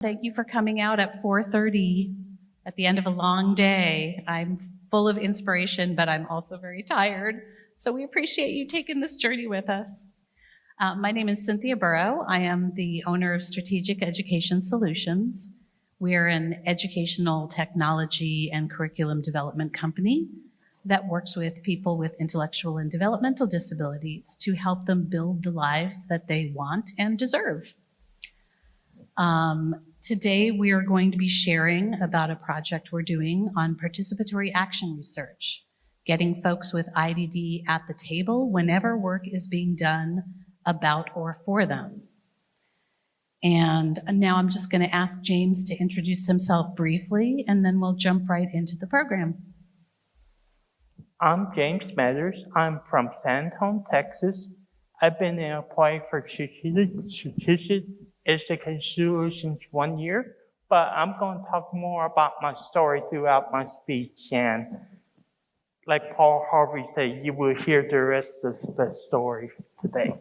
Thank you for coming out at 4:30 at the end of a long day. I'm full of inspiration, but I'm also very tired. So we appreciate you taking this journey with us. My name is Cynthia Burrow. I am the owner of Strategic Education Solutions. We are an educational technology and curriculum development company that works with people with intellectual and developmental disabilities to help them build the lives that they want and deserve. Today, we are going to be sharing about a project we're doing on participatory action research, getting folks with IDD at the table whenever work is being done about or for them. And now I'm just going to ask James to introduce himself briefly, and then we'll jump right into the program. I'm James Meadours. I'm from San Antonio, Texas. I've been an employee for Strategic Education Solutions 1 year, but I'm going to talk more about my story throughout my speech. And like Paul Harvey said, you will hear the rest of the story today.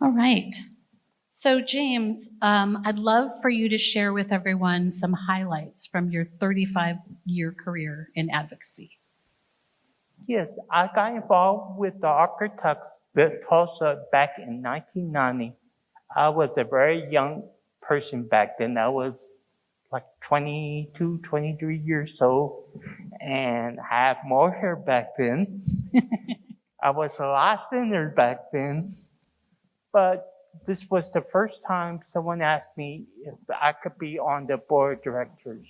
All right. So James, I'd love for you to share with everyone some highlights from your 35-year career in advocacy. Yes, I got involved with the Architects of Tulsa back in 1990. I was a very young person back then. I was like 22, 23 years old, and I had more hair back then. I was a lot thinner back then, but this was the first time someone asked me if I could be on the board of directors.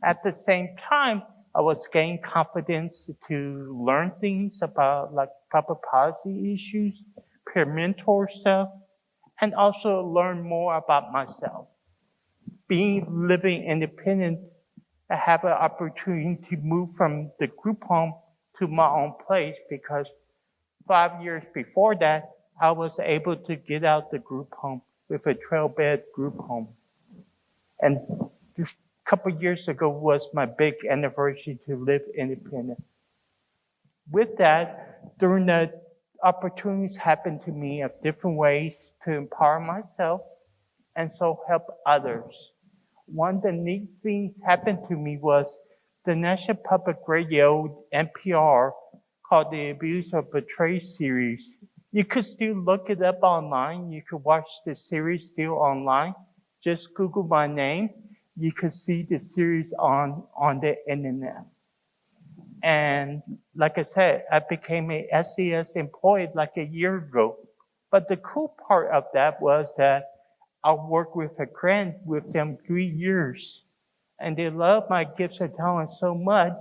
At the same time, I was gaining confidence to learn things about like public policy issues, peer mentor stuff, and also learn more about myself. Living independent, I have an opportunity to move from the group home to my own place because 5 years before that, I was able to get out the group home with a 12-bed group home. And just a couple of years ago was my big anniversary to live independent. With that, during the opportunities happened to me of different ways to empower myself and so help others. One of the neat things happened to me was the National Public Radio, NPR, called the Abuse or Betray series. You could still look it up online. You could watch the series still online. Just Google my name. You could see the series on the internet. And like I said, I became a SCS employee like a year ago. But the cool part of that was that I worked with a grant with them 3 years. And they loved my gifts and talents so much.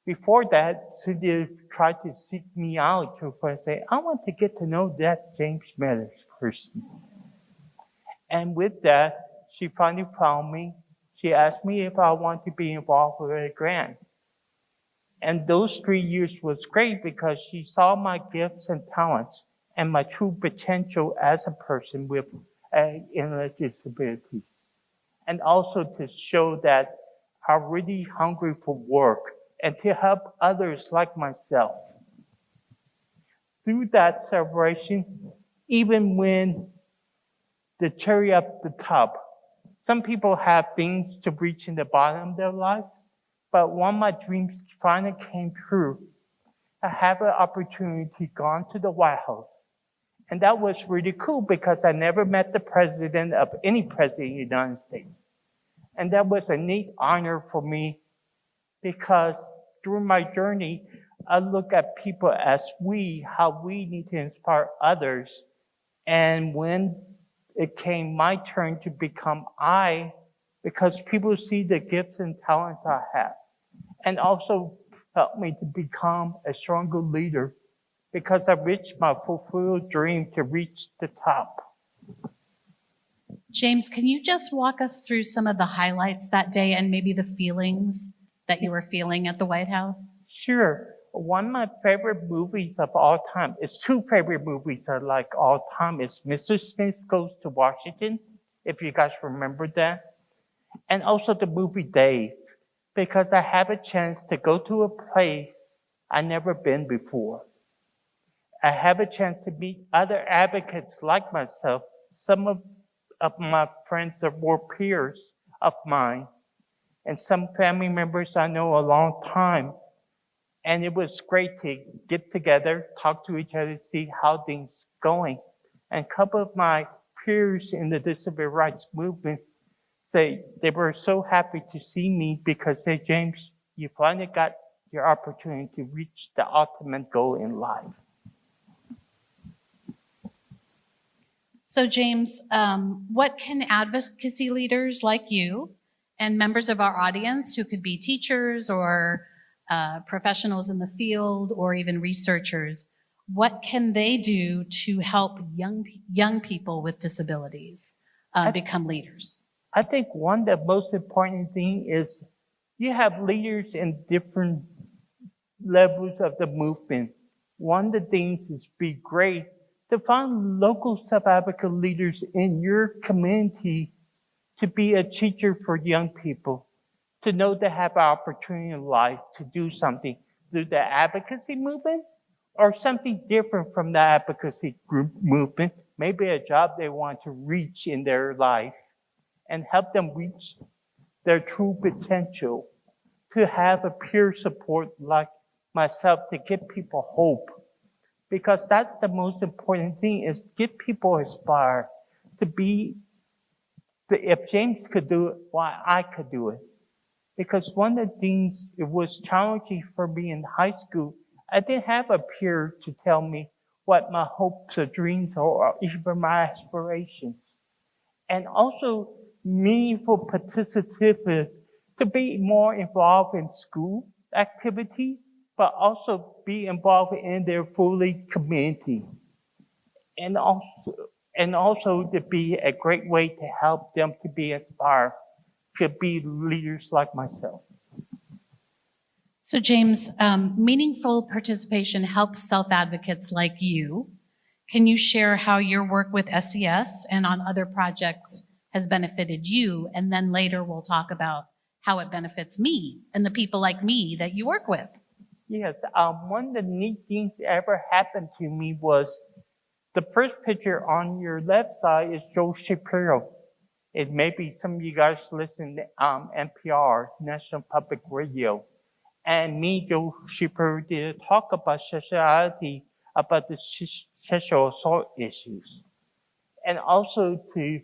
Before that, Cynthia tried to seek me out to say, I want to get to know that James Meadours person. And with that, she finally found me. She asked me if I want to be involved with a grant. And those 3 years was great because she saw my gifts and talents and my true potential as a person with intellectual disabilities. And also to show that I'm really hungry for work and to help others like myself. Through that celebration, even when the cherry up the top, some people have things to reach in the bottom of their life, but one of my dreams finally came true. I have an opportunity to go to the White House. And that was really cool because I never met the president of any president in the United States. And that was a neat honor for me because during my journey, I look at people as how we need to inspire others. And when it came my turn to become I, because people see the gifts and talents I have, and also help me to become a stronger leader because I reached my fulfilled dream to reach the top. James, can you just walk us through some of the highlights that day and maybe the feelings that you were feeling at the White House? Sure. One of my favorite movies of all time, it's two favorite movies I like all time, is Mr. Smith Goes to Washington, if you guys remember that. And also the movie Dave, because I have a chance to go to a place I've never been before. I have a chance to meet other advocates like myself. Some of my friends were peers of mine, and some family members I know a long time. And it was great to get together, talk to each other, see how things going. And a couple of my peers in the disability rights movement say they were so happy to see me because they, James, you finally got your opportunity to reach the ultimate goal in life. So James, what can advocacy leaders like you and members of our audience who could be teachers or professionals in the field or even researchers, what can they do to help young people with disabilities become leaders? I think one of the most important thing is you have leaders in different levels of the movement. One of the things is be great to find local self-advocate leaders in your community to be a teacher for young people, to know they have an opportunity in life to do something through the advocacy movement or something different from the advocacy group movement, maybe a job they want to reach in their life and help them reach their true potential, to have a peer support like myself to give people hope. Because that's the most important thing is get people inspired to be, if James could do it, why I could do it. Because one of the things, it was challenging for me in high school, I didn't have a peer to tell me what my hopes or dreams are, or even my aspirations. And also meaningful participation, to be more involved in school activities, but also be involved in their fully community. And also to be a great way to help them to be inspired to be leaders like myself. So James, meaningful participation helps self-advocates like you. Can you share how your work with SES and on other projects has benefited you? And then later we'll talk about how it benefits me and the people like me that you work with. Yes, one of the neat things that ever happened to me was the first picture on your left side is Joe Shapiro. It may be some of you guys listen to NPR, National Public Radio. And me, Joe Shapiro, did a talk about sexuality, about the sexual assault issues. And also to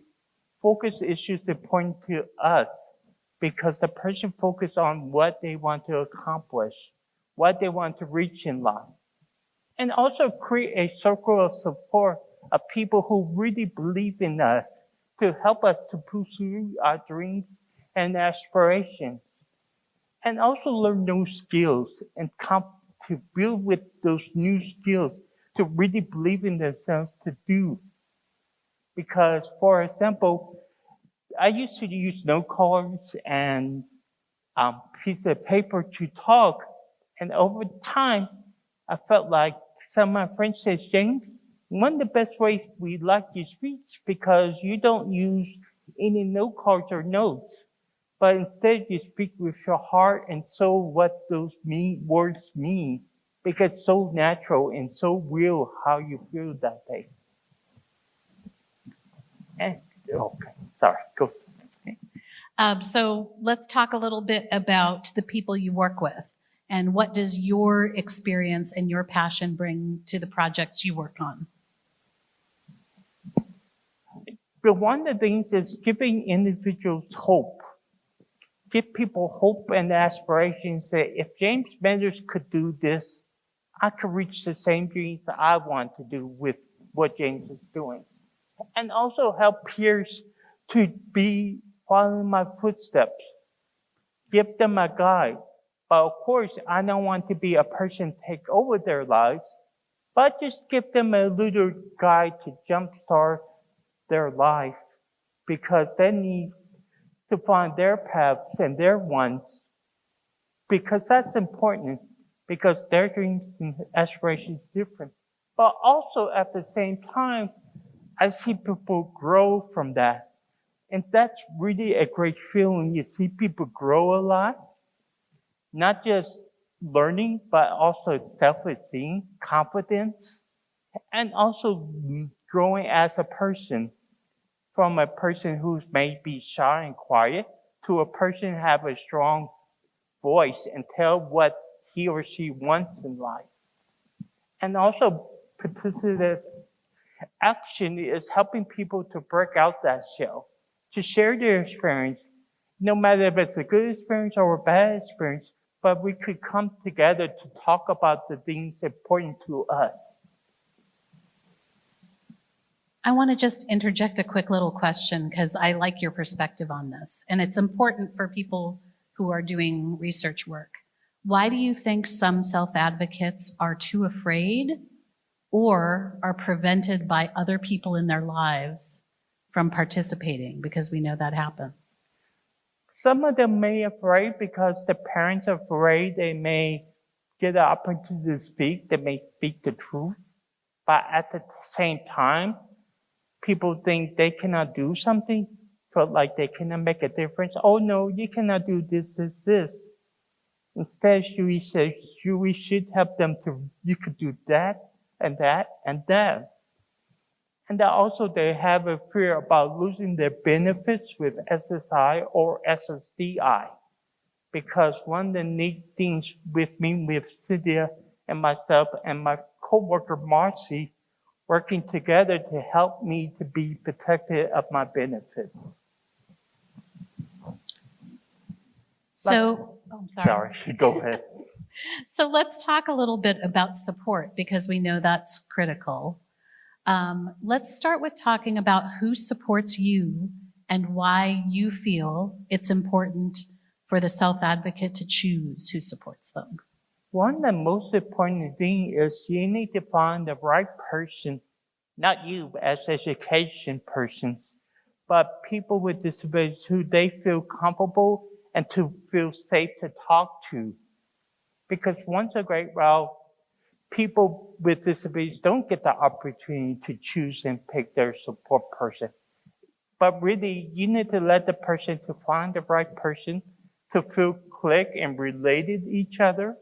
focus issues that point to us, because the person focused on what they want to accomplish, what they want to reach in life. And also create a circle of support of people who really believe in us to help us to pursue our dreams and aspirations. And also learn new skills and to build with those new skills to really believe in themselves to do. Because, for example, I used to use note cards and piece of paper to talk. And over time, I felt like some of my friends said, James, one of the best ways we like you speak because you don't use any note cards or notes, but instead you speak with your heart and soul what those words mean, because it's so natural and so real how you feel that day. And, okay, sorry, go. So let's talk a little bit about the people you work with and what does your experience and your passion bring to the projects you work on? But one of the things is giving individuals hope. Give people hope and aspirations that if James Meadours could do this, I could reach the same dreams that I want to do with what James is doing. And also help peers to be following my footsteps. Give them a guide. But of course, I don't want to be a person take over their lives, but just give them a little guide to jumpstart their life, because they need to find their paths and their ones, because that's important, because their dreams and aspirations are different. But also at the same time, I see people grow from that. And that's really a great feeling. You see people grow a lot, not just learning, but also self-esteem, confidence. And also growing as a person, from a person who's maybe shy and quiet to a person who have a strong voice and tell what he or she wants in life. And also participative action is helping people to break out that shell, to share their experience, no matter if it's a good experience or a bad experience, but we could come together to talk about the things important to us. I want to just interject a quick little question because I like your perspective on this, and it's important for people who are doing research work. Why do you think some self-advocates are too afraid or are prevented by other people in their lives from participating? Because we know that happens. Some of them may be afraid because the parents are afraid they may get an opportunity to speak, they may speak the truth, but at the same time, people think they cannot do something, feel like they cannot make a difference. Oh no, you cannot do this. Instead, we should help them to, you could do that and that and that. And then also they have a fear about losing their benefits with SSI or SSDI. Because one of the neat things with me, with Cynthia and myself and my coworker Marcy, working together to help me to be protected of my benefits. So, I'm sorry. Sorry, go ahead. So let's talk a little bit about support because we know that's critical. Let's start with talking about who supports you and why you feel it's important for the self-advocate to choose who supports them. One of the most important things is you need to find the right person, not you as education persons, but people with disabilities who they feel comfortable and to feel safe to talk to. Because once a great while, people with disabilities don't get the opportunity to choose and pick their support person. But really, you need to let the person to find the right person to feel click and related to each other.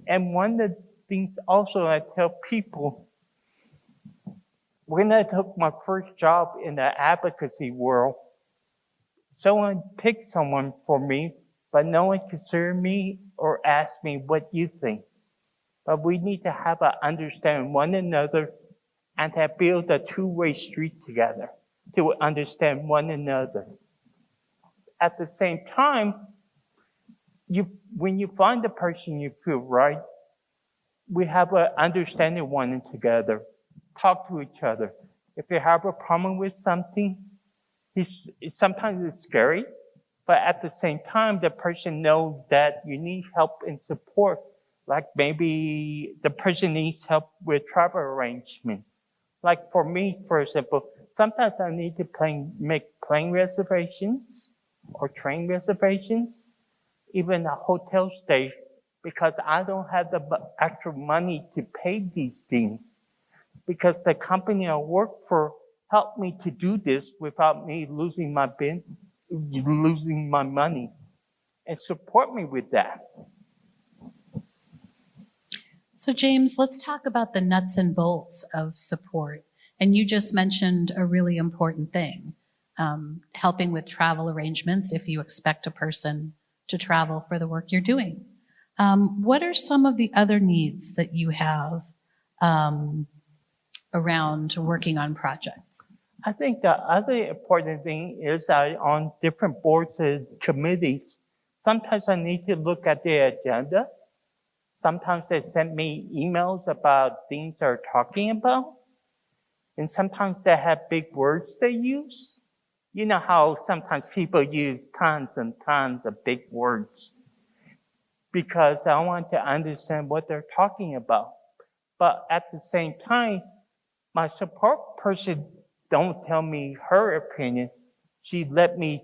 And one of the things also I tell people, when I took my first job in the advocacy world, someone picked someone for me, but no one considered me or asked me what you think. But we need to have an understanding one another and to build a two-way street together to understand one another. At the same time, when you find the person you feel right, we have an understanding one together. Talk to each other. If you have a problem with something, sometimes it's scary, but at the same time, the person knows that you need help and support. Like maybe the person needs help with travel arrangements. Like for me, for example, sometimes I need to make plane reservations or train reservations, even a hotel stay, because I don't have the extra money to pay these things. Because the company I work for helped me to do this without me losing my money, and support me with that. So James, let's talk about the nuts and bolts of support. And you just mentioned a really important thing, helping with travel arrangements if you expect a person to travel for the work you're doing. What are some of the other needs that you have around working on projects? I think the other important thing is that on different boards and committees, sometimes I need to look at the agenda. Sometimes they send me emails about things they're talking about. And sometimes they have big words they use. You know how sometimes people use tons and tons of big words because I want to understand what they're talking about. But at the same time, my support person don't tell me her opinion. She let me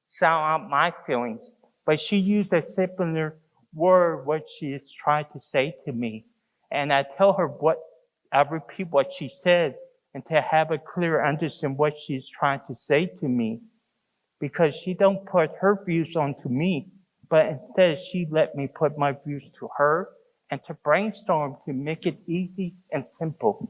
sound out my feelings, but she used a similar word what she is trying to say to me. And I tell her I repeat what she said and to have a clear understanding what she's trying to say to me. Because she don't put her views onto me, but instead she let me put my views to her and to brainstorm to make it easy and simple.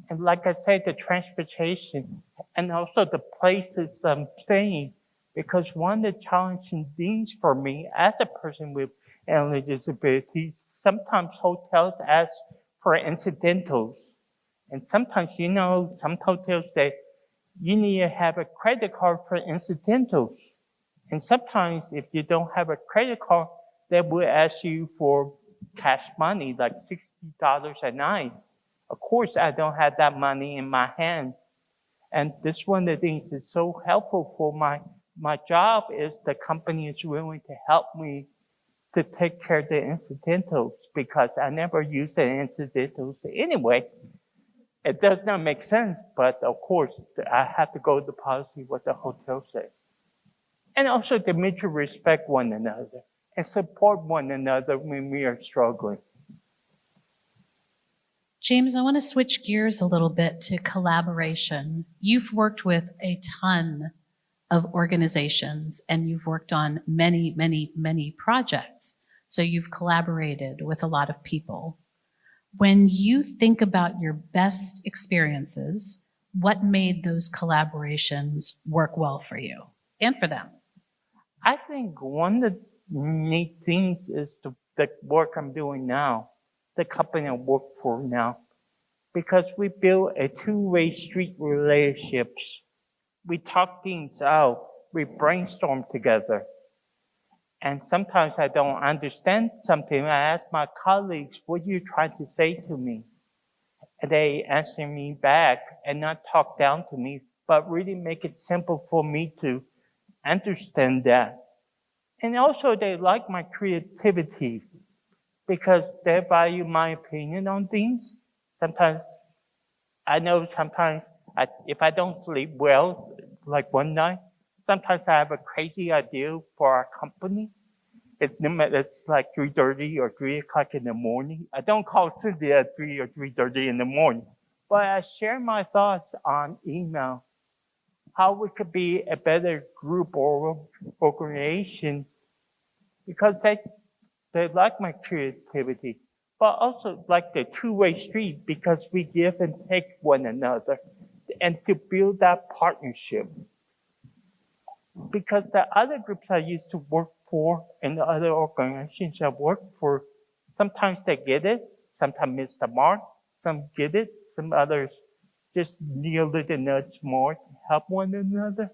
And like I said, the transportation and also the places I'm staying, because one of the challenging things for me as a person with intellectual disabilities, sometimes hotels ask for incidentals. And sometimes, some hotels say you need to have a credit card for incidentals. And sometimes if you don't have a credit card, they will ask you for cash money, like $60 a night. Of course, I don't have that money in my hand. And this one of the things that's so helpful for my job is the company is willing to help me to take care of the incidentals because I never use the incidentals anyway. It does not make sense, but of course, I have to go to the policy what the hotel says. And also to mutually respect one another and support one another when we are struggling. James, I want to switch gears a little bit to collaboration. You've worked with a ton of organizations and you've worked on many, many, many projects. So you've collaborated with a lot of people. When you think about your best experiences, what made those collaborations work well for you and for them? I think one of the neat things is the work I'm doing now, the company I work for now, because we build a two-way street relationships. We talk things out, we brainstorm together. And sometimes I don't understand something. I ask my colleagues, what are you trying to say to me? And they answer me back and not talk down to me, but really make it simple for me to understand that. And also they like my creativity because they value my opinion on things. Sometimes, I know if I don't sleep well, like one night, sometimes I have a crazy idea for our company. It's like 3:30 or 3 o'clock in the morning. I don't call Cindy at 3 or 3:30 in the morning, but I share my thoughts on email, how we could be a better group or organization, because they like my creativity, but also like the two-way street because we give and take one another and to build that partnership. Because the other groups I used to work for and the other organizations I work for, sometimes they get it, sometimes miss the mark, some get it, some others just need a little nudge more to help one another.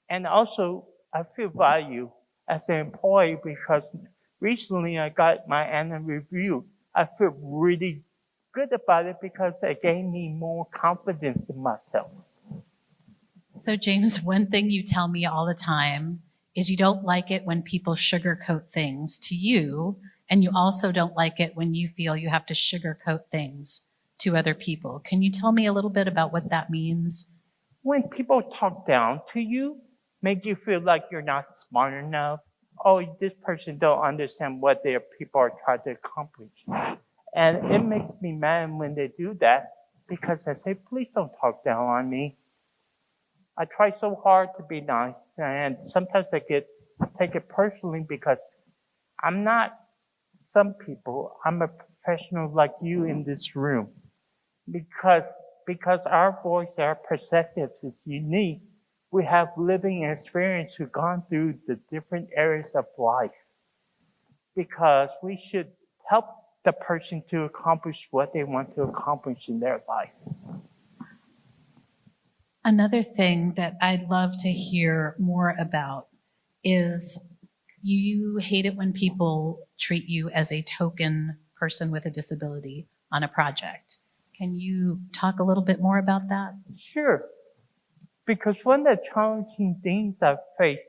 And also, I feel value as an employee because recently I got my annual review. I feel really good about it because it gave me more confidence in myself. So James, one thing you tell me all the time is you don't like it when people sugarcoat things to you, and you also don't like it when you feel you have to sugarcoat things to other people. Can you tell me a little bit about what that means? When people talk down to you, make you feel like you're not smart enough. Oh, this person don't understand what their people are trying to accomplish. And it makes me mad when they do that because I say, please don't talk down on me. I try so hard to be nice, and sometimes I take it personally because I'm not some people. I'm a professional like you in this room. Because our voice, our perspectives is unique. We have living experience. We've gone through the different areas of life. Because we should help the person to accomplish what they want to accomplish in their life. Another thing that I'd love to hear more about is you hate it when people treat you as a token person with a disability on a project. Can you talk a little bit more about that? Sure. Because one of the challenging things I've faced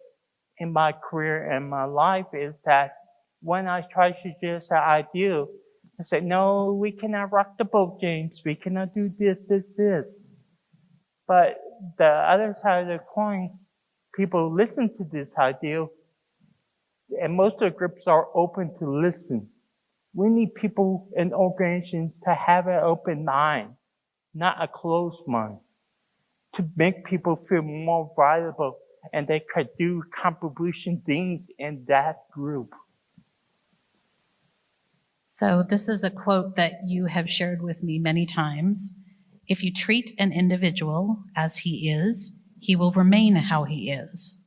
in my career and my life is that when I try to suggest an idea, I say, no, we cannot rock the boat, James. We cannot do this. But the other side of the coin, people listen to this idea, and most of the groups are open to listen. We need people and organizations to have an open mind, not a closed mind, to make people feel more valuable and they could do contribution things in that group. So this is a quote that you have shared with me many times. If you treat an individual as he is, he will remain how he is.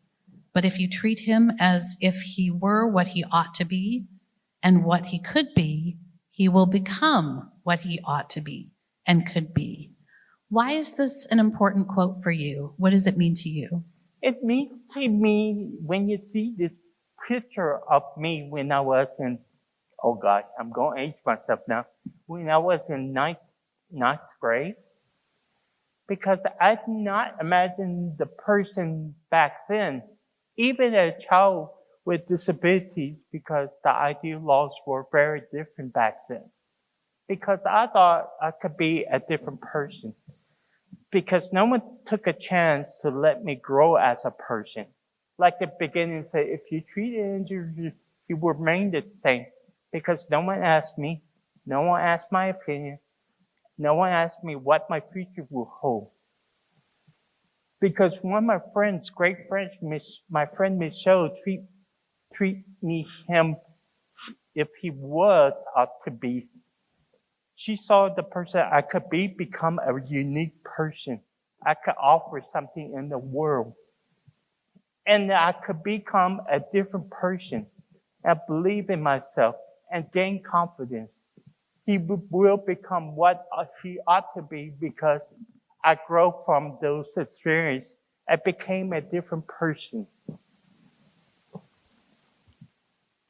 But if you treat him as if he were what he ought to be and what he could be, he will become what he ought to be and could be. Why is this an important quote for you? What does it mean to you? It means to me when you see this picture of me when I was in, oh gosh, I'm going to age myself now, when I was in ninth grade, because I did not imagine the person back then, even a child with disabilities, because the IDU laws were very different back then. Because I thought I could be a different person. Because no one took a chance to let me grow as a person. Like the beginning said, if you treat an injury, you will remain the same. Because no one asked me, no one asked my opinion, no one asked me what my future will hold. Because one of my friends, great friends, my friend Michelle, treat me him if he was ought to be. She saw the person I could be become a unique person. I could offer something in the world. And I could become a different person. I believe in myself and gain confidence. He will become what he ought to be because I grow from those experiences. I became a different person.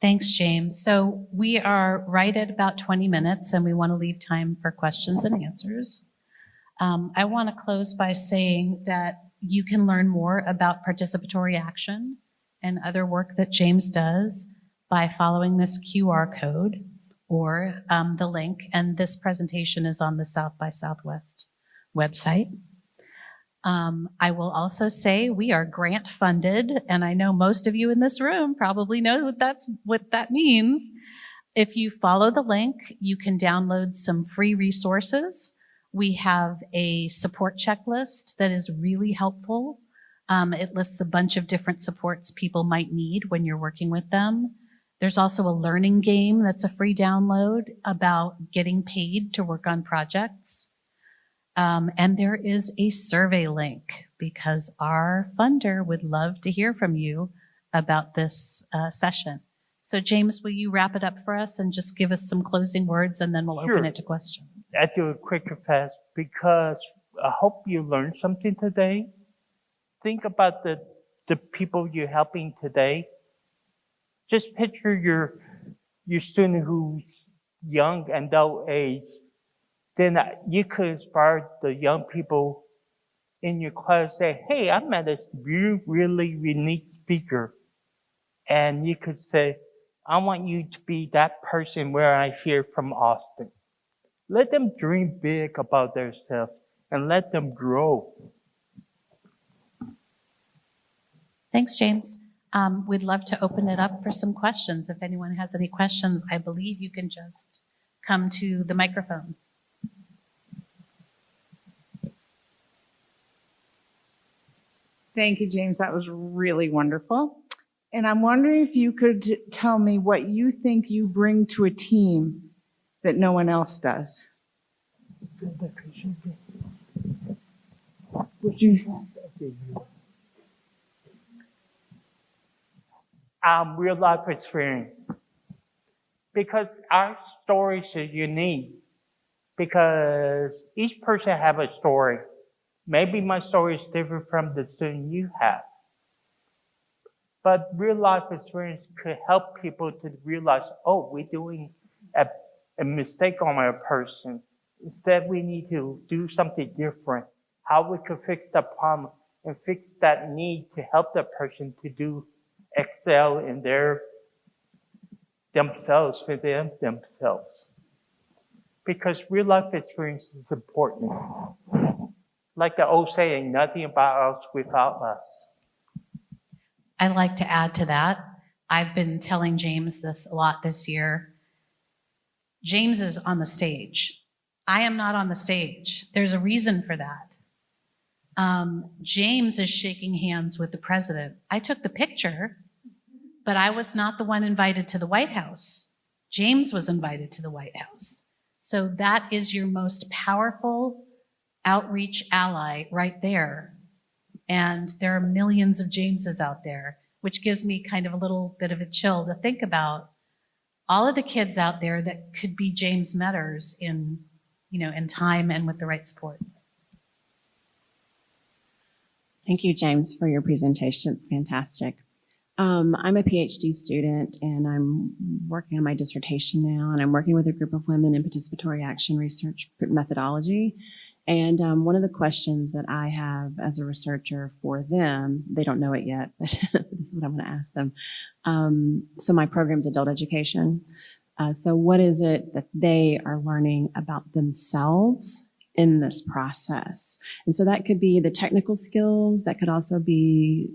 Thanks, James. So we are right at about 20 minutes, and we want to leave time for questions and answers. I want to close by saying that you can learn more about participatory action and other work that James does by following this QR code or the link, and this presentation is on the South by Southwest website. I will also say we are grant funded, and I know most of you in this room probably know what that means. If you follow the link, you can download some free resources. We have a support checklist that is really helpful. It lists a bunch of different supports people might need when you're working with them. There's also a learning game that's a free download about getting paid to work on projects. And there is a survey link because our funder would love to hear from you about this session. So James, will you wrap it up for us and just give us some closing words, and then we'll open it to questions. I do it quick and fast because I hope you learned something today. Think about the people you're helping today. Just picture your student who's young and adult age. Then you could inspire the young people in your class, say, hey, I met a really unique speaker. And you could say, I want you to be that person where I hear from Austin. Let them dream big about themselves and let them grow. Thanks, James. We'd love to open it up for some questions. If anyone has any questions, I believe you can just come to the microphone. Thank you, James. That was really wonderful. And I'm wondering if you could tell me what you think you bring to a team that no one else does. Real life experience. Because our stories are unique. Because each person have a story. Maybe my story is different from the student you have. But real life experience could help people to realize, oh, we're doing a mistake on a person. Instead, we need to do something different. How we could fix the problem and fix that need to help that person to excel in themselves, within themselves. Because real life experience is important. Like the old saying, nothing about us without us. I'd like to add to that. I've been telling James this a lot this year. James is on the stage. I am not on the stage. There's a reason for that. James is shaking hands with the president. I took the picture, but I was not the one invited to the White House. James was invited to the White House. So that is your most powerful outreach ally right there. And there are millions of Jameses out there, which gives me kind of a little bit of a chill to think about all of the kids out there that could be James Meadours in time and with the right support. Thank you, James, for your presentation. It's fantastic. I'm a PhD student, and I'm working on my dissertation now, and I'm working with a group of women in participatory action research methodology. And one of the questions that I have as a researcher for them, they don't know it yet, but this is what I'm going to ask them. So my program's adult education. So what is it that they are learning about themselves in this process? And so that could be the technical skills, that could also be,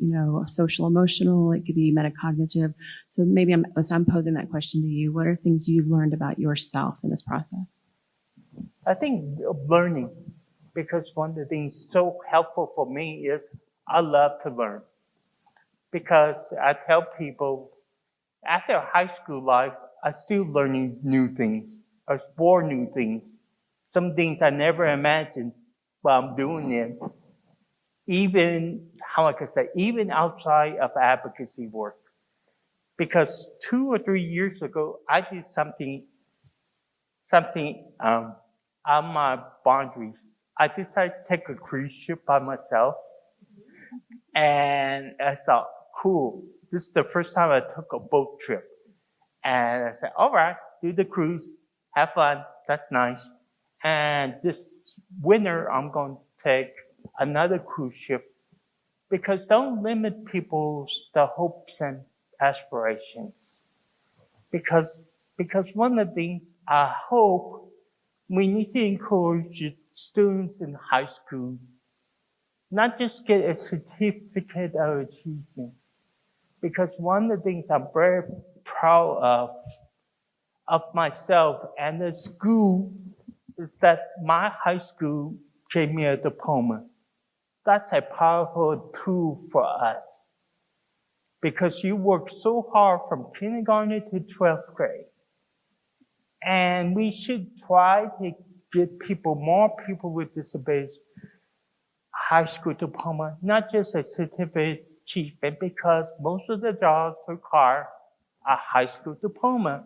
social emotional, it could be metacognitive. So maybe I'm posing that question to you. What are things you've learned about yourself in this process? I think learning, because one of the things so helpful for me is I love to learn. Because I tell people, after high school life, I'm still learning new things, or explore new things. Some things I never imagined while I'm doing it. Even outside of advocacy work. Because 2 or 3 years ago, I did something on my boundaries. I decided to take a cruise ship by myself. And I thought, cool, this is the first time I took a boat trip. And I said, all right, do the cruise, have fun, that's nice. And this winter, I'm going to take another cruise ship, because don't limit people's the hopes and aspirations. Because one of the things I hope we need to encourage students in high school, not just get a certificate of achievement. Because one of the things I'm very proud of myself and the school, is that my high school gave me a diploma. That's a powerful tool for us. Because you work so hard from kindergarten to 12th grade. And we should try to get more people with disabilities high school diploma, not just a certificate achievement, because most of the jobs require a high school diploma.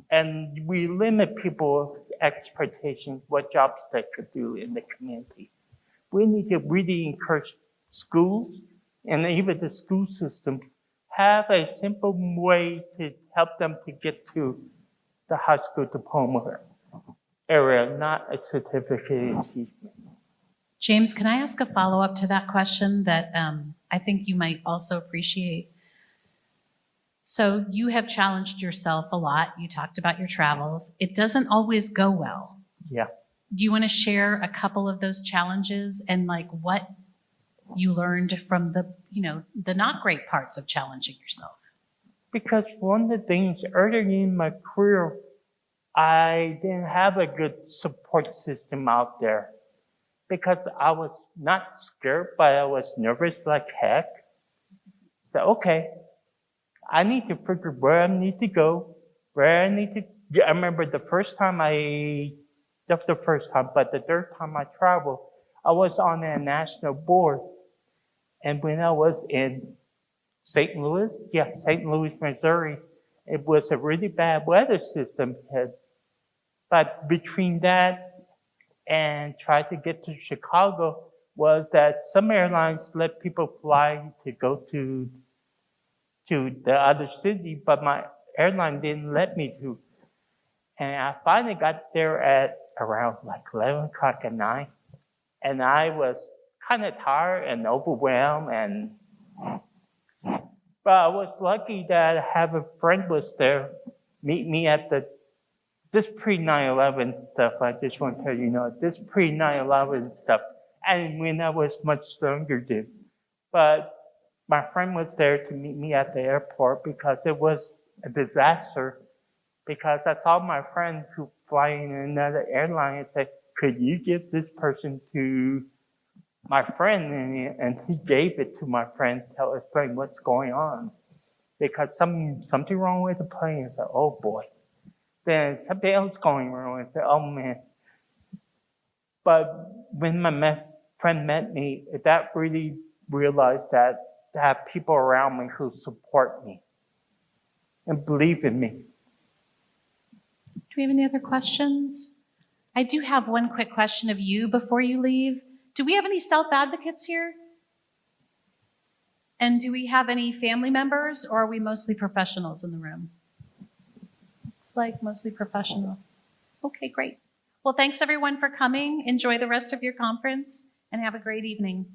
And we limit people's expectations, what jobs they could do in the community. We need to really encourage schools and even the school system have a simple way to help them to get to the high school diploma area, not a certificate achievement. James, can I ask a follow-up to that question that I think you might also appreciate? So you have challenged yourself a lot. You talked about your travels. It doesn't always go well. Yeah. Do you want to share a couple of those challenges and what you learned from the not great parts of challenging yourself? Because one of the things earlier in my career, I didn't have a good support system out there. Because I was not scared, but I was nervous like heck. So, okay, I need to figure where I need to go, I remember the third time but the third time I traveled, I was on a national board. And when I was in St. Louis, Missouri, it was a really bad weather system. But between that and try to get to Chicago was that some airlines let people fly to go to the other city, but my airline didn't let me to. And I finally got there at around 11 o'clock at night. And I was kind of tired and overwhelmed. But I was lucky that I have a friend was there, meet me at this pre-9/11 stuff, I just want to tell you, this pre-9/11 stuff, and when I was much younger, did. But my friend was there to meet me at the airport because it was a disaster. Because I saw my friend who flying in another airline and said, could you give this person to my friend? And he gave it to my friend to explain what's going on. Because something wrong with the plane. I said, oh boy. then something else going wrong. I said, oh man. But when my friend met me, that really realized that I have people around me who support me and believe in me. Do we have any other questions? I do have one quick question of you before you leave. Do we have any self-advocates here? And do we have any family members, or are we mostly professionals in the room? Looks like mostly professionals. Okay, great. Well, thanks everyone for coming. Enjoy the rest of your conference and have a great evening.